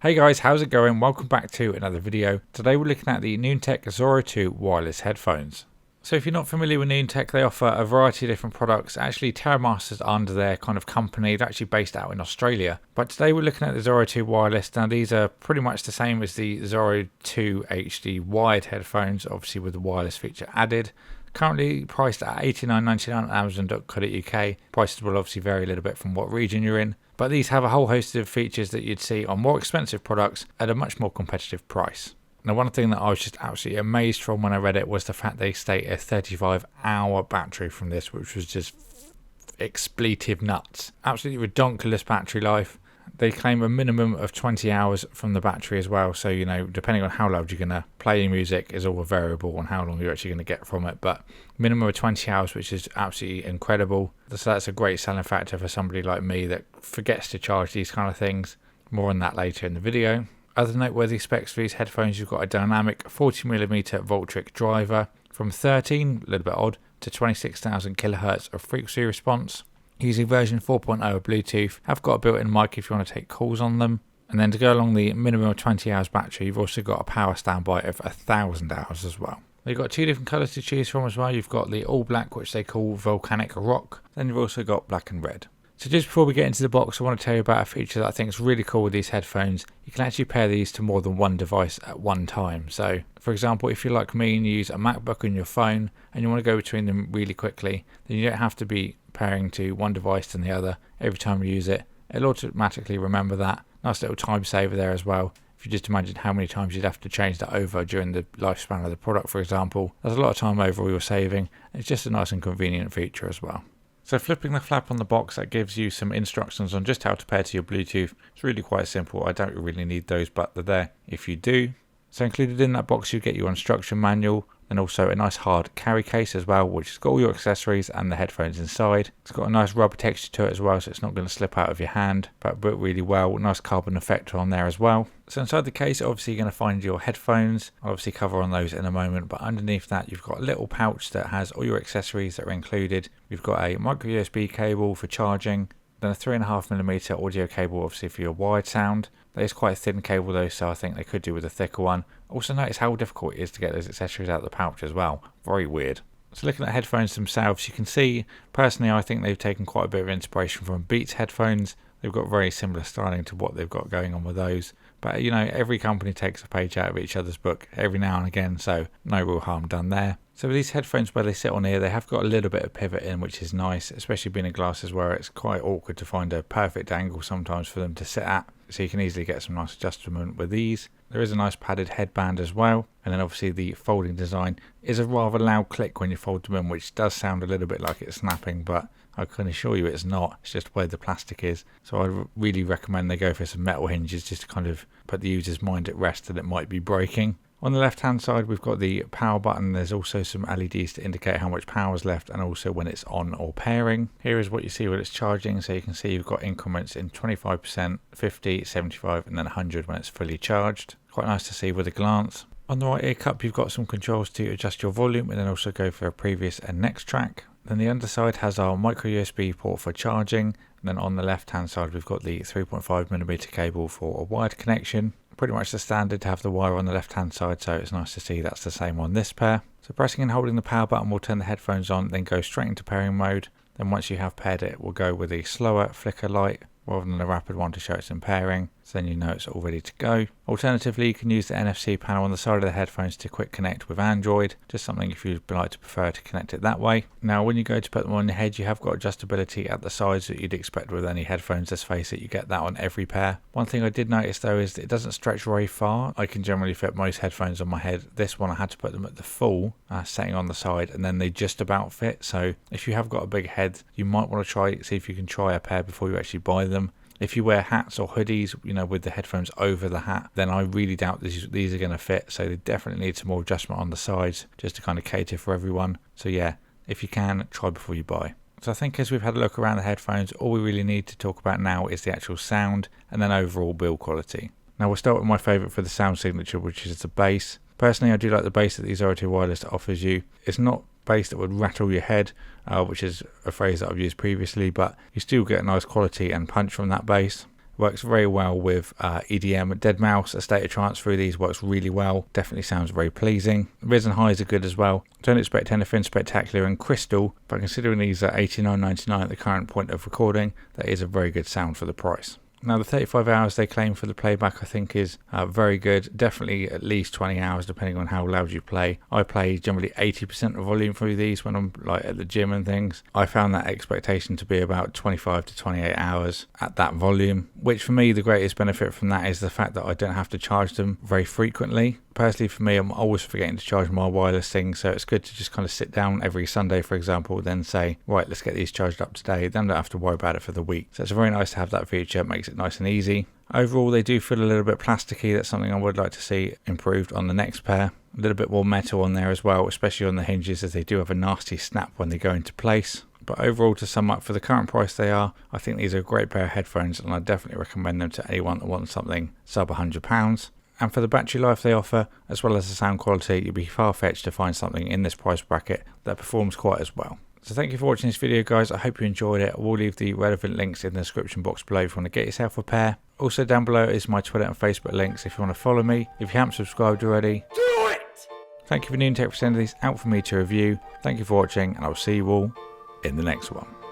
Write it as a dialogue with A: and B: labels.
A: Hey guys, how's it going? Welcome back to another video. Today we're looking at the Noontec ZORO 2 wireless headphones. So if you're not familiar with Noontec, they offer a variety of different products. Actually, Terramaster's under their kind of company. They're actually based out in Australia. But today we're looking at the ZORO 2 wireless. Now these are pretty much the same as the ZORO 2 HD wired headphones, obviously with the wireless feature added. Currently priced at $89.99 on Amazon.co.uk. Prices will obviously vary a little bit from what region you're in, but these have a whole host of features that you'd see on more expensive products at a much more competitive price. Now, one thing that I was just absolutely amazed from when I read it was the fact they state a 35-hour battery from this, which was just expletive nuts. Absolutely redonkulous battery life. They claim a minimum of 20 hours from the battery as well. So, you know, depending on how loud you're going to play your music is all a variable on how long you're actually going to get from it. But minimum of 20 hours, which is absolutely incredible. So that's a great selling factor for somebody like me that forgets to charge these kind of things. More on that later in the video. Other noteworthy specs for these headphones, you've got a dynamic 40mm Voltric driver from 13, a little bit odd, to 26,000 kHz of frequency response. Using version 4.0 of Bluetooth, have got a built-in mic if you want to take calls on them. And then to go along the minimum of 20 hours battery, you've also got a power standby of 1,000 hours as well. You've got two different colours to choose from as well. You've got the all black, which they call Volcanic Rock. Then you've also got black and red. So just before we get into the box, I want to tell you about a feature that I think is really cool with these headphones. You can actually pair these to more than one device at one time. So for example, if you're like me and you use a MacBook on your phone and you want to go between them really quickly, then you don't have to be pairing to one device to the other every time you use it. It'll automatically remember that. Nice little time saver there as well. If you just imagine how many times you'd have to change that over during the lifespan of the product, for example, that's a lot of time overall you're saving. It's just a nice and convenient feature as well. So flipping the flap on the box, that gives you some instructions on just how to pair to your Bluetooth. It's really quite simple. I don't really need those, but they're there if you do. So included in that box, you get your instruction manual and also a nice hard carry case as well, which has got all your accessories and the headphones inside. It's got a nice rubber texture to it as well, so it's not going to slip out of your hand, but built really well. Nice carbon effector on there as well. So inside the case, obviously you're going to find your headphones. I'll obviously cover on those in a moment, but underneath that you've got a little pouch that has all your accessories that are included. You've got a micro USB cable for charging, then a 3.5mm audio cable obviously for your wired sound. That is quite a thin cable though, so I think they could do with a thicker one. Also notice how difficult it is to get those accessories out of the pouch as well. Very weird. So looking at headphones themselves, you can see, personally I think they've taken quite a bit of inspiration from Beats headphones. They've got very similar styling to what they've got going on with those. But you know, every company takes a page out of each other's book every now and again, so no real harm done there. So with these headphones, where they sit on here, they have got a little bit of pivot in, which is nice, especially being in glasses where it's quite awkward to find a perfect angle sometimes for them to sit at. So you can easily get some nice adjustment with these. There is a nice padded headband as well. And then obviously the folding design is a rather loud click when you fold them in, which does sound a little bit like it's snapping, but I can assure you it's not. It's just where the plastic is. So I really recommend they go for some metal hinges just to kind of put the user's mind at rest that it might be breaking. On the left hand side we've got the power button. There's also some LEDs to indicate how much power is left and also when it's on or pairing. Here is what you see when it's charging, so you can see you've got increments in 25%, 50, 75 and then 100 when it's fully charged. Quite nice to see with a glance. On the right ear cup you've got some controls to adjust your volume and then also go for a previous and next track. Then the underside has our micro USB port for charging. And then on the left hand side we've got the 3.5mm cable for a wired connection. Pretty much the standard to have the wire on the left hand side, so it's nice to see that's the same on this pair. So pressing and holding the power button will turn the headphones on, then go straight into pairing mode. Then once you have paired it, we'll go with a slower flicker light rather than a rapid one to show it's in pairing, so then you know it's all ready to go. Alternatively, you can use the NFC panel on the side of the headphones to quick connect with Android, just something if you'd like to prefer to connect it that way. Now when you go to put them on your head, you have got adjustability at the sides that you'd expect with any headphones. Let's face it, you get that on every pair. One thing I did notice though is that it doesn't stretch very far. I can generally fit most headphones on my head. This one I had to put them at the full setting on the side, and then they just about fit. So if you have got a big head, you might want to see if you can try a pair before you actually buy them. If you wear hats or hoodies, you know, with the headphones over the hat, then I really doubt these are going to fit. So they definitely need some more adjustment on the sides just to kind of cater for everyone. So yeah, if you can, try before you buy. So I think as we've had a look around the headphones, all we really need to talk about now is the actual sound and then overall build quality. Now we'll start with my favourite for the sound signature, which is the bass. Personally, I do like the bass that the ZORO 2 wireless offers you. It's not bass that would rattle your head, which is a phrase that I've used previously, but you still get a nice quality and punch from that bass. Works very well with EDM, dead mouse, a state of trance through these works really well. Definitely sounds very pleasing. Res and highs are good as well. Don't expect anything spectacular in crystal, but considering these are $89.99 at the current point of recording, that is a very good sound for the price. Now the 35 hours they claim for the playback I think is very good, definitely at least 20 hours depending on how loud you play. I play generally 80% of volume through these when I'm like at the gym and things. I found that expectation to be about 25 to 28 hours at that volume, which for me the greatest benefit from that is the fact that I don't have to charge them very frequently. Personally for me, I'm always forgetting to charge my wireless thing, so it's good to just kind of sit down every Sunday for example, then say right, let's get these charged up today, then I don't have to worry about it for the week. So it's very nice to have that feature, it makes it nice and easy. Overall they do feel a little bit plasticky, that's something I would like to see improved on the next pair. A little bit more metal on there as well, especially on the hinges, as they do have a nasty snap when they go into place. But overall, to sum up, for the current price they are, I think these are a great pair of headphones and I definitely recommend them to anyone that wants something sub £100. And for the battery life they offer, as well as the sound quality, you'd be far-fetched to find something in this price bracket that performs quite as well. So thank you for watching this video guys, I hope you enjoyed it. I will leave the relevant links in the description box below if you want to get yourself a pair. Also down below is my Twitter and Facebook links if you want to follow me. If you haven't subscribed already, do it! Thank you for Noontec for sending these out for me to review. Thank you for watching and I'll see you all in the next one.